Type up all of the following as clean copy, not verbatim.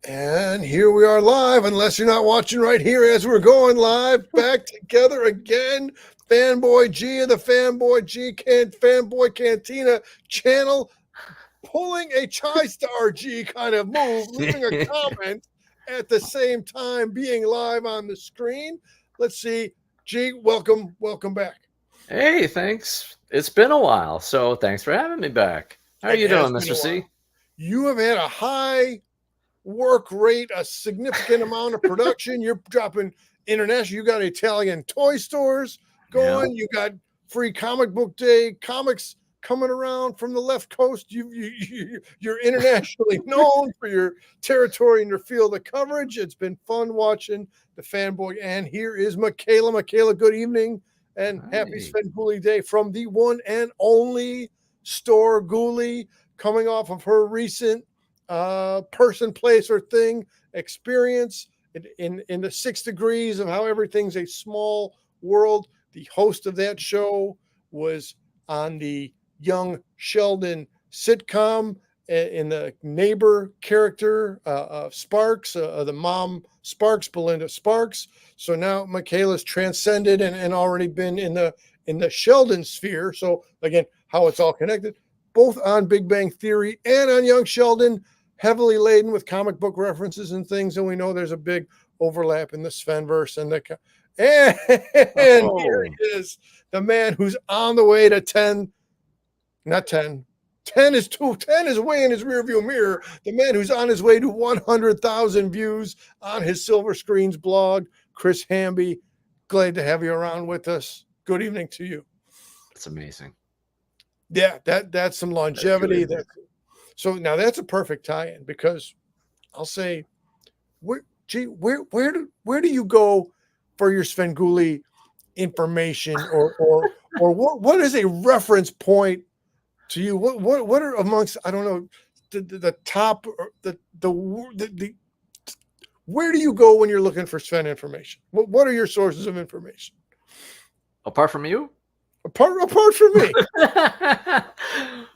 And here we are live, unless you're not watching right here as we're going live, back together again. Fanboy G of the Fanboy Cantina channel, pulling a Chai Star G kind of move, leaving a comment at the same time being live on the screen. Let's see. G, welcome back. Hey, thanks. It's been a while, so thanks for having me back. How are It you has doing, been Mr. a while. C? You have had a high work rate, a significant amount of production. You're dropping international. You got Italian toy stores Yeah. going. You got free comic book day comics coming around from the left coast. You're internationally known for your territory and your field of coverage. It's been fun watching the fanboy. And here is Michaela. Michaela, good evening and happy Hey. Svengoolie Day from the one and only Store Ghoulie, coming off of her recent person, place, or thing experience in the 6 degrees of how everything's a small world. The host of that show was on the Young Sheldon sitcom in the neighbor character of Sparks, the mom Sparks, Belinda Sparks. So now Michaela's transcended and already been in the Sheldon sphere. So again, how it's all connected, both on Big Bang Theory and on Young Sheldon, heavily laden with comic book references and things, and we know there's a big overlap in the Svenverse and here Oh, he is, the man who's on the way to 10, not 10. 10 is 10 is way in his rearview mirror. The man who's on his way to 100,000 views on his Silver Screens blog, Chris Hamby. Glad to have you around with us. Good evening to you. that's amazing. Yeah, that's some That's really longevity. amazing. So now that's a perfect tie-in, because I'll say, where do you go for your Svengoolie information, or what is a reference point to you? What are amongst, I don't know, the top, or the where do you go when you're looking for Sven information? What are your sources of information Apart from you? apart from me?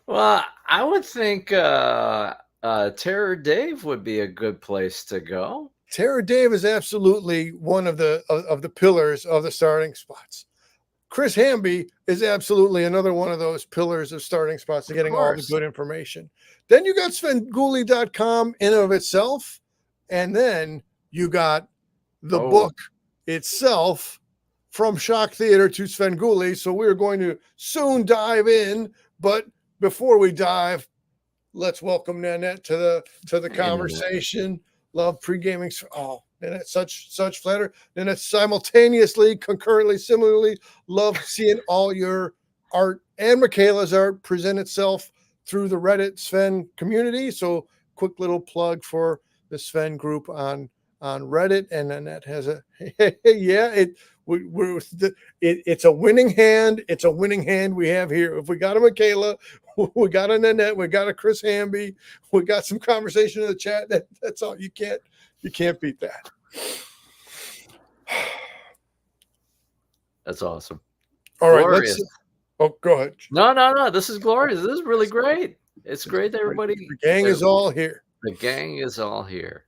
Well, I would think Terror Dave would be a good place to go. Tara Dave is absolutely one of the pillars of the starting spots. Chris Hamby is absolutely another one of those pillars of starting spots to Of getting all the course. good information. Then you got Svengoolie.com in and of itself. And then you got the Oh, book itself, From Shock Theatre to Svengoolie. So we're going to soon dive in. But before we dive, let's welcome Nanette to the hey, Nanette. conversation. Love pre-gaming. Oh, Nanette, such flatter. Nanette, simultaneously, concurrently, similarly, love seeing all your art and Michaela's art present itself through the Reddit Sven community. So quick little plug for the Sven group on Reddit, and Nanette has a yeah. It's a winning hand. It's a winning hand we have here. If we got a Michaela, we got a Nanette, we got a Chris Hamby, we got some conversation in the chat. That's all. You can't beat that. That's awesome. All right, let's. Glorious. Oh, go ahead. No. This is glorious. This is really great. It's great that The gang is all here. the gang is all here.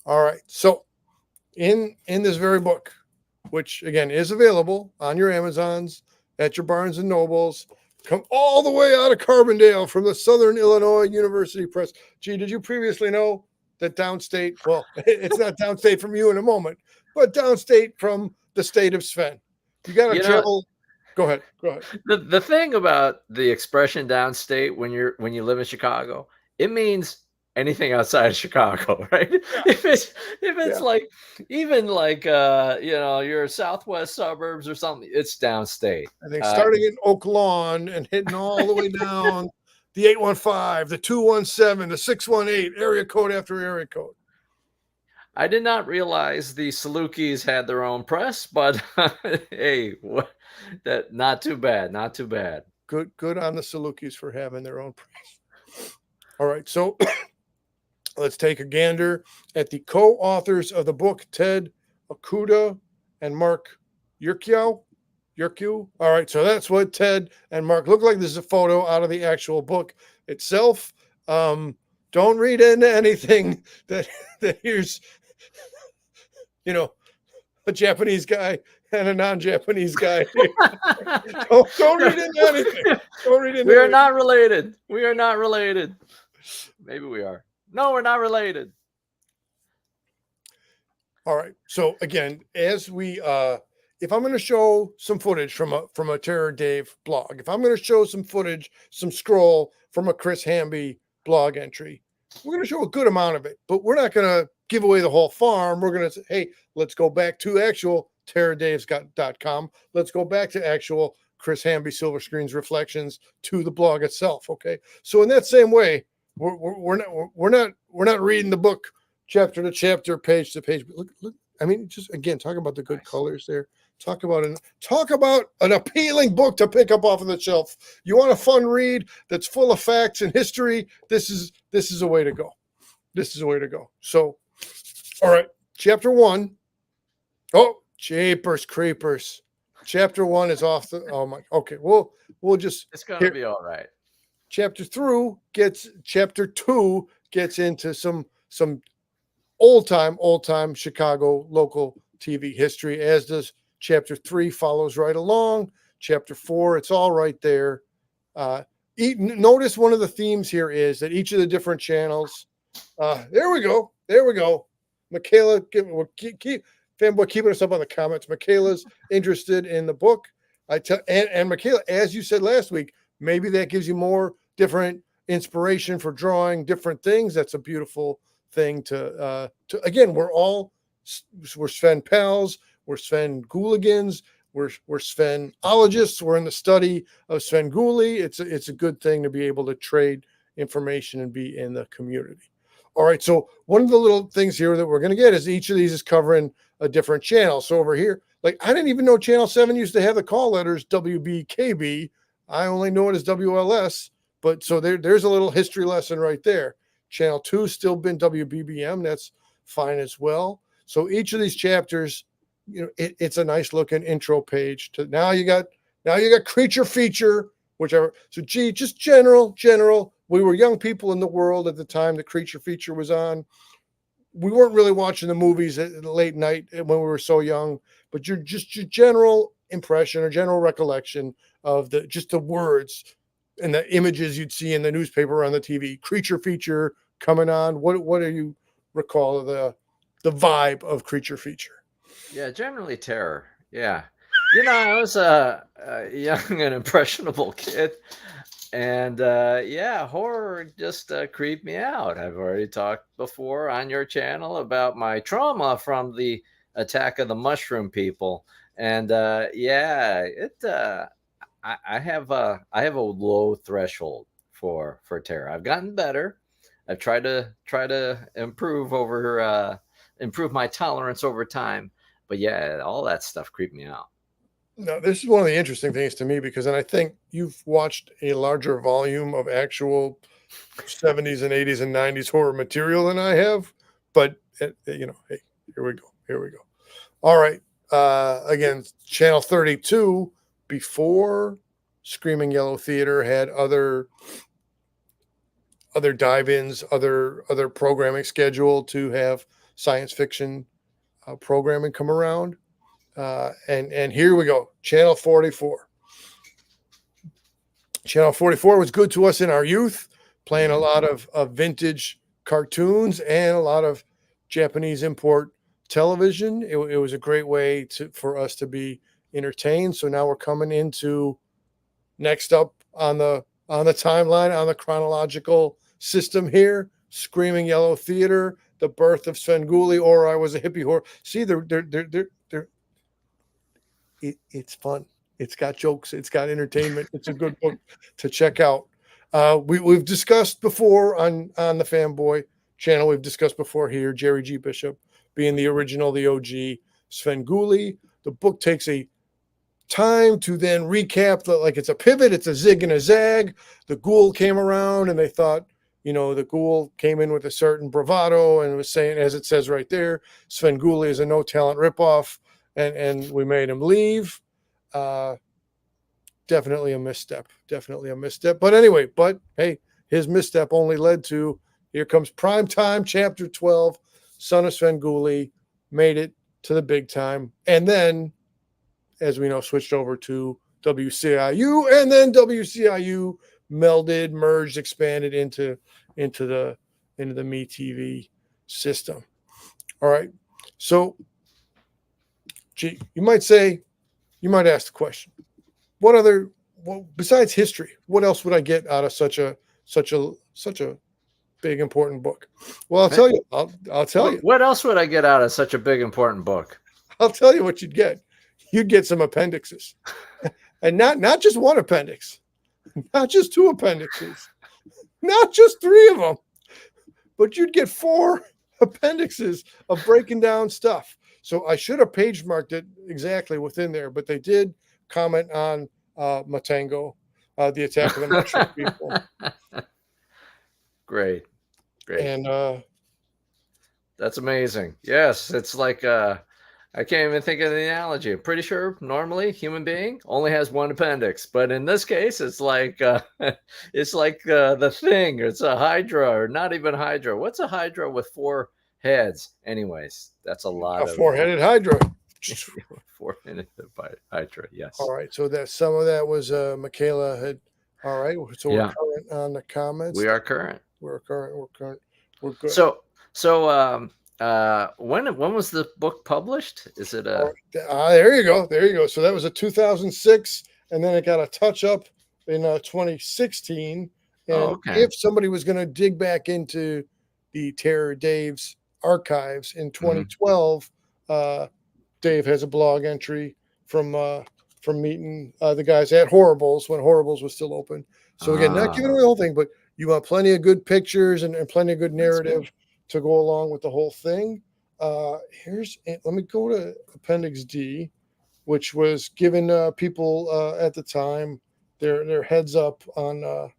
All right. So in this very book, which again is available on your Amazons, at your Barnes and Nobles, come all the way out of Carbondale from the Southern Illinois University Press. Gee, did you previously know that downstate? Well, it's not downstate from you in a moment, but downstate from the state of Sven. You got to You know, travel. Go ahead. the thing about the expression downstate when you live in Chicago, it means anything outside of Chicago, right? Yeah, If it's yeah. like even like your southwest suburbs or something, it's downstate. I think Uh, starting in Oak Lawn and hitting all the way down the 815, the 217, the 618, area code after area code. I did not realize the Salukis had their own press, but hey, that not too bad, not too bad. Good on the Salukis for having their own press. All right, so let's take a gander at the co-authors of the book, Ted Okuda and Mark Yurkiw. Yurkiw. All right, so that's what Ted and Mark look like. This is a photo out of the actual book itself. Don't read into anything that here's, a Japanese guy and a non-Japanese guy. Don't read into anything. Don't read into We are anything. not related. We are not related. Maybe we are. No, we're not related. All right. So again, as we if I'm going to show some footage from a Terror Dave blog, if I'm going to show some footage, some scroll from a Chris Hamby blog entry, we're going to show a good amount of it, but we're not going to give away the whole farm. We're going to say, hey, let's go back to actual terrordaves.com. Let's go back to actual Chris Hamby Silver Screens Reflections to the blog itself. Okay. So in that same way, we're not reading the book chapter to chapter, page to page. But look. I mean, just again, talk about the good colors there. Talk about an appealing book to pick up off of the shelf. You want a fun read that's full of facts and history. This is a way to go. This is a way to go. So, all right, chapter 1. Oh, jeepers creepers. Chapter 1 is off the. Oh my. Okay, we'll just. It's gonna be all right. Chapter 2 gets into some old time Chicago local TV history, as does chapter 3. Follows right along. Chapter 4, it's all right there. Notice one of the themes here is that each of the different channels. There we go. Michaela, keep fanboy keeping us up on the comments. Michaela's interested in the book. And Michaela, as you said last week, maybe that gives you more different inspiration for drawing different things. That's a beautiful thing to again, we're Sven pals, we're Svengooligans, we're Svenologists, we're in the study of Svengoolie. It's a good thing to be able to trade information and be in the community. All right, so one of the little things here that we're going to get is each of these is covering a different channel. So over here, like I didn't even know Channel 7 used to have the call letters WBKB. I only know it as WLS, but so there's a little history lesson right there. Channel 2 still been WBBM. That's fine as well. So each of these chapters, it's a nice looking intro page to now you got creature feature, whichever. So just general. We were young people in the world at the time the creature feature was on. We weren't really watching the movies at late night when we were so young, but your general impression or general recollection of the words and the images you'd see in the newspaper or on the TV. Creature feature coming on. What do you recall of the vibe of creature feature? Yeah, generally terror. Yeah. I was a young and impressionable kid. And horror just creeped me out. I've already talked before on your channel about my trauma from the attack of the mushroom people. And I have a low threshold for terror. I've gotten better. I've tried to improve my tolerance over time. But yeah, all that stuff creeped me out. Now, this is one of the interesting things to me because then I think you've watched a larger volume of actual 70s and 80s and 90s horror material than I have. But, hey, here we go. All right. Again, Channel 32, before Screaming Yellow Theater, had other dive-ins, other programming scheduled to have science fiction programming come around. And here we go. Channel 44. Channel 44 was good to us in our youth, playing a lot of vintage cartoons and a lot of Japanese import television. It was a great way for us to be entertained. So now we're coming into next up on the timeline, on the chronological system here. Screaming Yellow Theater, the birth of Svengoolie, or I Was a Hippie Whore. See, it's fun. It's got jokes. It's got entertainment. It's a good book to check out. We've discussed before on the Fanboy channel. We've discussed before here Jerry G. Bishop being the original, the OG Svengoolie. The book takes a time to then recap like it's a pivot. It's a zig and a zag. The ghoul came around and they thought, the ghoul came in with a certain bravado and was saying, as it says right there, Svengoolie is a no talent ripoff. And we made him leave. Definitely a misstep. But anyway, hey, his misstep only led to, Here comes Prime Time, Chapter 12, Son of Svengoolie, made it to the big time. And then, as we know, switched over to WCIU, and then WCIU melded, merged, expanded into the MeTV system. All right. So, gee, you might ask the question, besides history, what else would I get out of such a big important book? Well, I'll tell you. I'll tell you. What else would I get out of such a big important book? I'll tell you what you'd get. You'd get some appendixes, and not just one appendix, not just two appendixes, not just three of them, but you'd get 4 appendixes of breaking down stuff. So I should have page marked it exactly within there, but they did comment on Matango, the attack of the Metro people. Great. And that's amazing. Yes, it's like I can't even think of the analogy. I'm pretty sure normally human being only has one appendix, but in this case, it's like the Thing. It's a Hydra, or not even Hydra. What's a Hydra with 4 heads? Anyways, that's a lot of 4-headed Hydra. 4-headed Hydra. Yes. All right. So that some of that was Michaela had. All right. So Yeah. we're current on the comments. We are current. We're current. We're good. So when was the book published? Is it a? There you go. So that was a 2006, and then it got a touch up in 2016. And if somebody was going to dig back into the Terror Dave's archives in 2012, Dave has a blog entry from meeting the guys at Horribles when Horribles was still open. So again, not giving away the whole thing, but you want plenty of good pictures and plenty of good narrative to go along with the whole thing. Let me go to Appendix D, which was giving people at the time their heads up on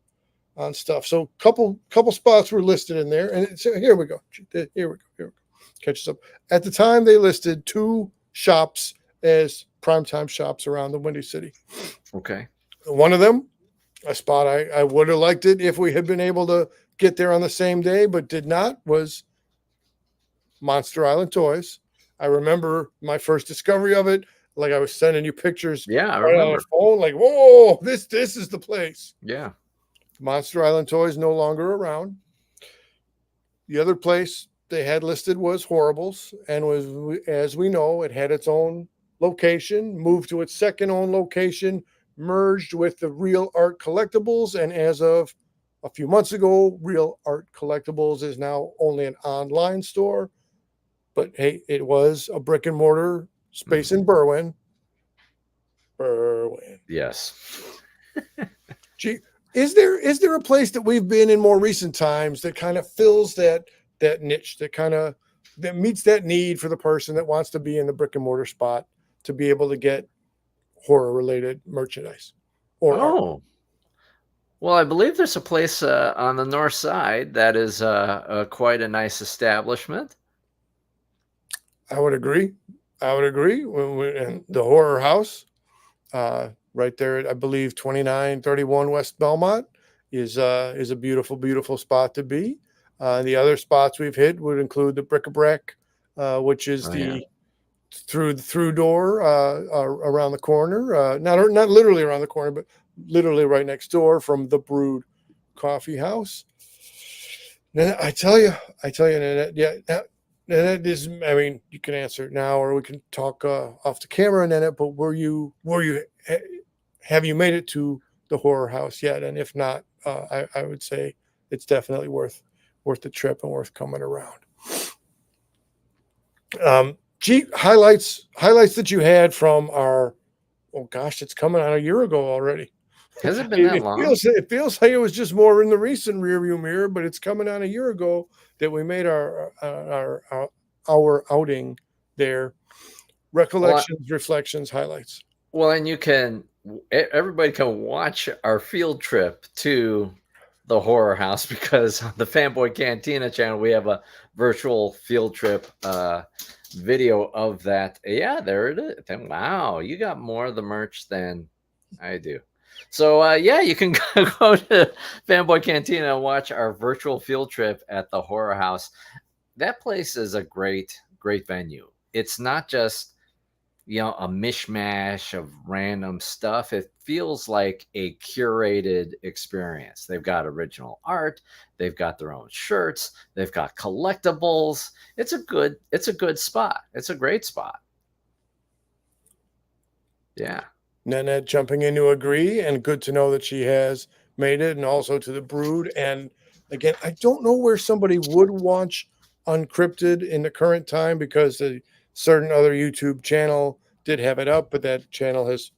stuff. So couple spots were listed in there, and here we go. Catch us up. At the time, they listed 2 shops as primetime shops around the Windy City. Okay. One of them, a spot I would have liked it if we had been able to get there on the same day, but did not, was Monster Island Toys. I remember my first discovery of it. Like, I was sending you pictures. Yeah, I remember. On the phone, like, whoa, this is the place. Yeah. Monster Island Toys no longer around. The other place they had listed was Horribles, and was, as we know, it had its own location, moved to its second own location, merged with the Real Art Collectibles, and as of a few months ago, Real Art Collectibles is now only an online store. But hey, it was a brick and mortar space in Berwyn. Yes. Gee, is there a place that we've been in more recent times that kind of fills that niche, that meets that need for the person that wants to be in the brick and mortar spot to be able to get horror related merchandise? Well, I believe there's a place on the north side that is quite a nice establishment. I would agree. And the Horror House, right there at, I believe, 2931 West Belmont is a beautiful, beautiful spot to be. The other spots we've hit would include the Bric-a-Brac, which is through the through door around the corner. Not literally around the corner, but literally right next door from the Brood Coffee House. Then I tell you, Nanette, Nanette is. I mean, you can answer it now, or we can talk off the camera, Nanette. But have you made it to the Horror House yet? And if not, I would say it's definitely worth the trip and worth coming around. Highlights that you had from our. Oh gosh, it's coming on a year ago already. Has it been that long? It feels like it was just more in the recent rearview mirror, but it's coming on a year ago that we made our outing there. Recollections, reflections, highlights. Well, and everybody can watch our field trip to the Horror House, because on the Fanboy Cantina channel, we have a virtual field trip video of that. Yeah, there it is. Wow, you got more of the merch than I do. So yeah, you can go to Fanboy Cantina and watch our virtual field trip at the Horror House. That place is a great venue. It's not just, a mishmash of random stuff. It feels like a curated experience. They've got original art, they've got their own shirts, they've got collectibles. It's a good spot. It's a great spot. Yeah. Nanette jumping in to agree, and good to know that she has made it, and also to the Brood. And again, I don't know where somebody would watch Uncrypted in the current time, because a certain other YouTube channel did have it up, but that channel has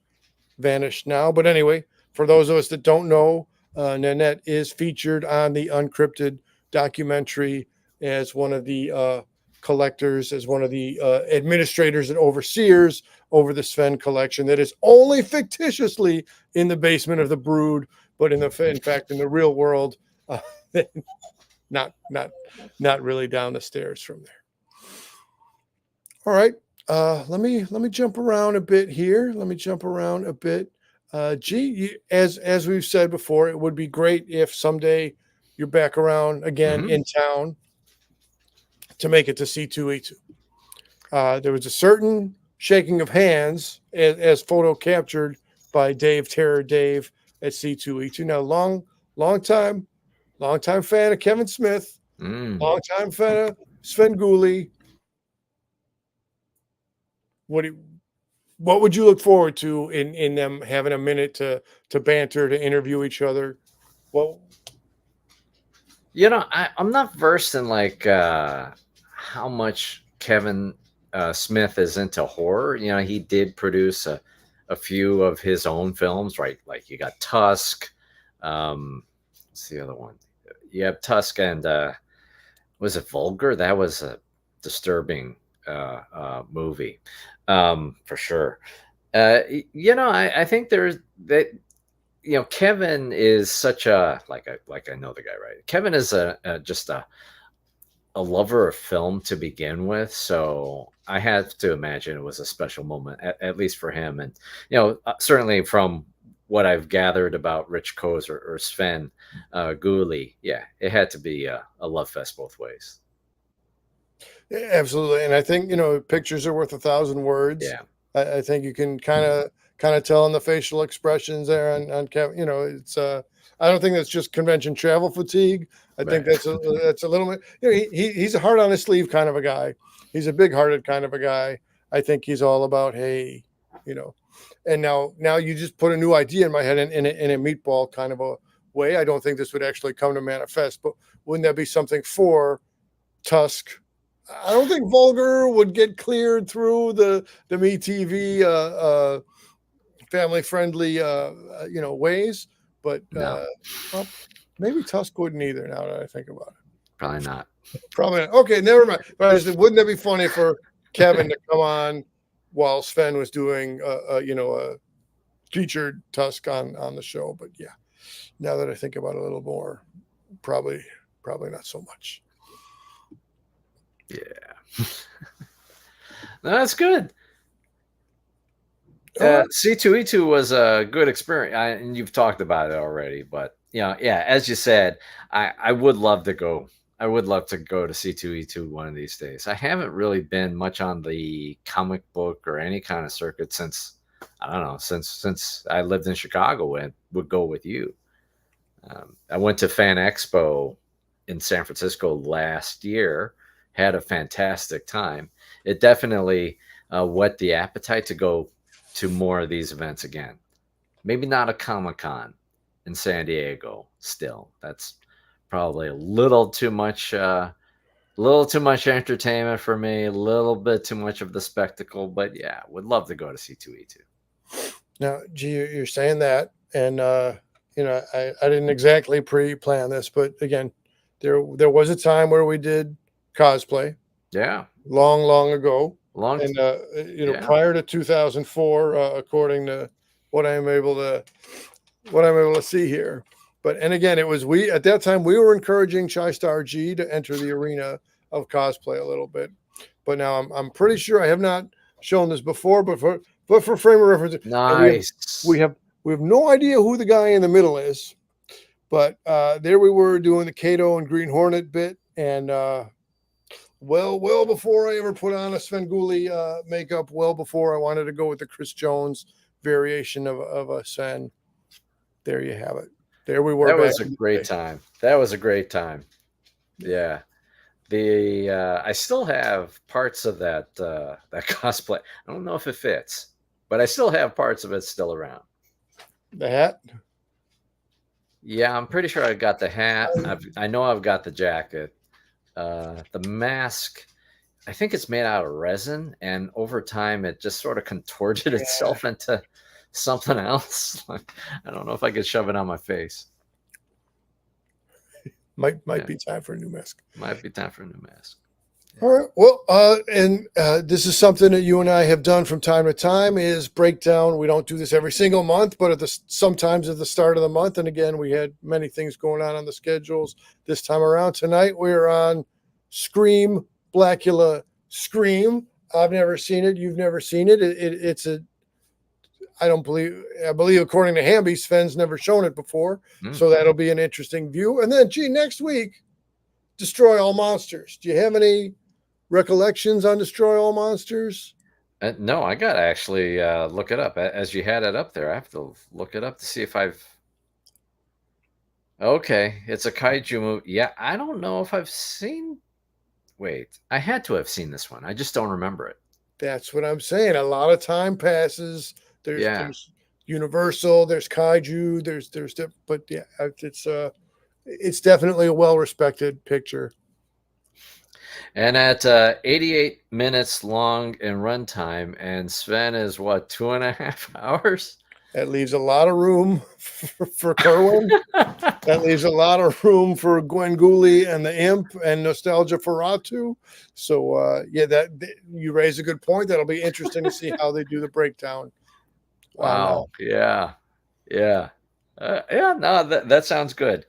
vanished now. But anyway, for those of us that don't know, Nanette is featured on the Uncrypted documentary as one of the collectors, as one of the administrators and overseers over the Sven collection that is only fictitiously in the basement of the Brood, but in fact in the real world, uh, not really down the stairs from there. All right. Let me jump around a bit here. G, as we've said before, it would be great if someday you're back around again Mhm. in town to make it to C2E2. There was a certain shaking of hands as photo captured by Terror Dave at C2E2. Now, long time fan of Kevin Smith, Mm. long time fan of Svengoolie. What would you look forward to in them having a minute to banter, to interview each other? Well, I'm not versed in like how much Kevin Smith is into horror. He did produce a few of his own films, right? Like you got Tusk. What's the other one? You have Tusk and was it Vulgar? That was a disturbing movie, for sure. I think there's that. Kevin is such a like I know the guy, right? Kevin is just a lover of film to begin with, so I have to imagine it was a special moment, at least for him. And certainly from what I've gathered about Rich Koz or Sven Guli, yeah, it had to be a love fest both ways. yeah, absolutely. And I think pictures are worth 1,000 words. Yeah, I think you can kind of tell in the facial expressions there on Kevin. It's I don't think that's just convention travel fatigue. I think right. that's a little bit. He's a heart on his sleeve kind of a guy. He's a big hearted kind of a guy. I think he's all about, hey, you know. And now you just put a new idea in my head in a meatball kind of a way. I don't think this would actually come to manifest, but wouldn't that be something for Tusk? I don't think Vulgar would get cleared through the MeTV family friendly ways, but No, well, maybe Tusk wouldn't either. Now that I think about it, probably not. probably not. Okay, never mind. But I said, wouldn't that be funny for Kevin to come on while Sven was doing a featured Tusk on the show? But yeah, now that I think about it a little more, probably not so much. Yeah, no, that's good. All right. C2E2 was a good experience, and you've talked about it already. But yeah, as you said, I would love to go. I would love to go to C2E2 one of these days. I haven't really been much on the comic book or any kind of circuit since, I don't know, since I lived in Chicago and would go with you. I went to Fan Expo in San Francisco last year, had a fantastic time. It definitely whet the appetite to go to more of these events again. Maybe not a Comic Con in San Diego. Still, that's probably a little too much entertainment for me. A little bit too much of the spectacle. But yeah, would love to go to C2E2. Now, gee, you're saying that, and I didn't exactly pre-plan this, but again, there was a time where we did cosplay Yeah, long ago, long. and Yeah, prior to 2004, according to what I'm able to see here. But and again, it was we at that time we were encouraging Star G to enter the arena of cosplay a little bit, but now I'm pretty sure I have not shown this before, but for frame of reference, and nice. we We have no idea who the guy in the middle is, but there we were doing the Kato and Green Hornet bit, and well before I ever put on a Svengoolie makeup, well before I wanted to go with the Chris Jones variation of a Sven. There you have it. There we were. That Back was a in the great day. time. That was a great time. Yeah. I still have parts of that that cosplay. I don't know if it fits, but I still have parts of it still around. The hat. Yeah, I'm pretty sure I got the hat. I know I've got the jacket. The mask, I think it's made out of resin, and over time it just sort of contorted itself into something else. I don't know if I could shove it on my face. Might be time for a new mask. Might be time for a new mask. All right. Well, and this is something that you and I have done from time to time is breakdown. We don't do this every single month, but sometimes at the start of the month. And again, we had many things going on the schedules this time around. Tonight we're on Scream, Blackula, Scream. I've never seen it. You've never seen it. I believe according to Hamby, Sven's never shown it before. So that'll be an interesting view. And then, next week, Destroy All Monsters. Do you have any recollections on Destroy All Monsters? No, I got to actually look it up. As you had it up there, I have to look it up to see if I've... Okay, it's a kaiju movie. Yeah, I don't know if I've seen... Wait, I had to have seen this one. I just don't remember it. That's what I'm saying. A lot of time passes. There's Universal, there's kaiju, there's but yeah, it's definitely a well-respected picture. And at 88 minutes long in runtime, and Sven is what, 2.5 hours? That leaves a lot of room for Kerwin. That leaves a lot of room for Svengoolie and the Imp and nostalgia for Ratu. So you raise a good point. That'll be interesting to see how they do the breakdown. Wow. Yeah. No, that sounds good.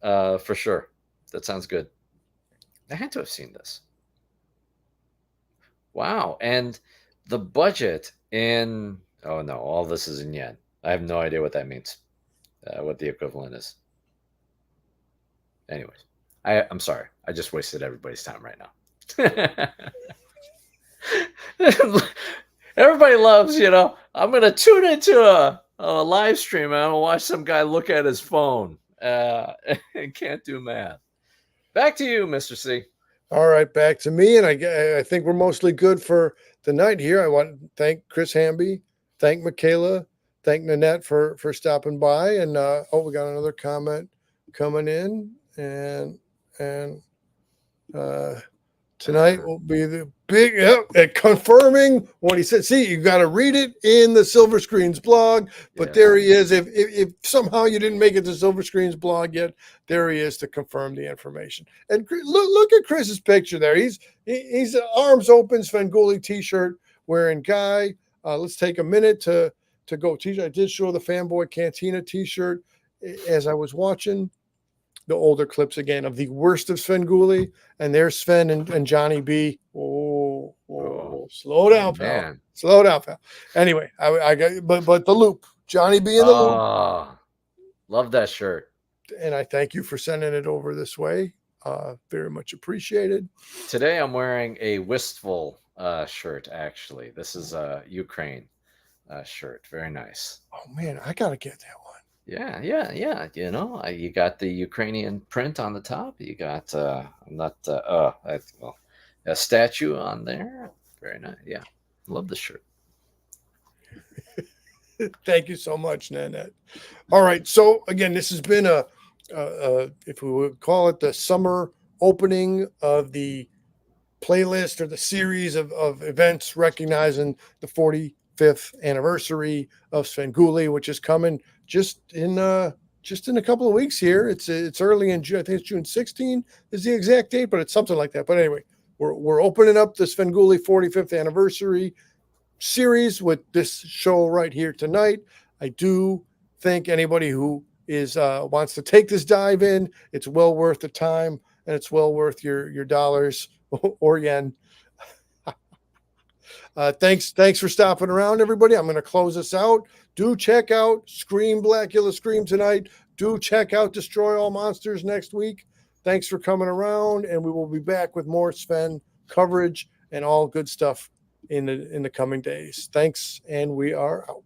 For sure. That sounds good. I had to have seen this. Wow. And the budget oh no, all this is in yen. I have no idea what that means, what the equivalent is. Anyways, I'm sorry. I just wasted everybody's time right now. Everybody loves, I'm going to tune into a live stream and I'm going to watch some guy look at his phone and can't do math. Back to you, Mr. C. All right, back to me. And I think we're mostly good for the night here. I want to thank Chris Hamby, thank Michaela, thank Nanette for stopping by. And we got another comment coming in. And tonight will be the big confirming what he said. See, you got to read it in the Silver Screens blog, but there he is. If somehow you didn't make it to Silver Screens blog yet, there he is to confirm the information. And look at Chris's picture there. He's arms open, Svengoolie t-shirt wearing guy. Let's take a minute to go t-shirt. I did show the Fanboy Cantina t-shirt as I was watching the older clips again of the worst of Svengoolie, and there's Sven and Johnny B. Oh, slow down, pal. Man. Slow down, pal. Anyway, I got but the loop, Johnny B in the loop. Love that shirt. And I thank you for sending it over this way. Very much appreciated. Today I'm wearing a Wistful shirt. Actually, this is a Ukraine shirt. Very nice. Oh man, I gotta get that one. Yeah. You got the Ukrainian print on the top. You got a statue on there. Very nice. Yeah, love the shirt. Thank you so much, Nanette. All right, so again, this has been if we would call it the summer opening of the playlist or the series of events recognizing the 45th anniversary of Svengoolie, which is coming just in a couple of weeks here. It's early in June. I think it's June 16 is the exact date, but it's something like that. But anyway, we're opening up the Svengoolie 45th anniversary series with this show right here tonight. I do think anybody who wants to take this dive in, it's well worth the time and it's well worth your dollars or yen. Thanks for stopping around, everybody. I'm going to close this out. Do check out Scream Blackula Scream tonight. Do check out Destroy All Monsters next week. Thanks for coming around, and we will be back with more Sven coverage and all good stuff in the coming days. Thanks, and we are out.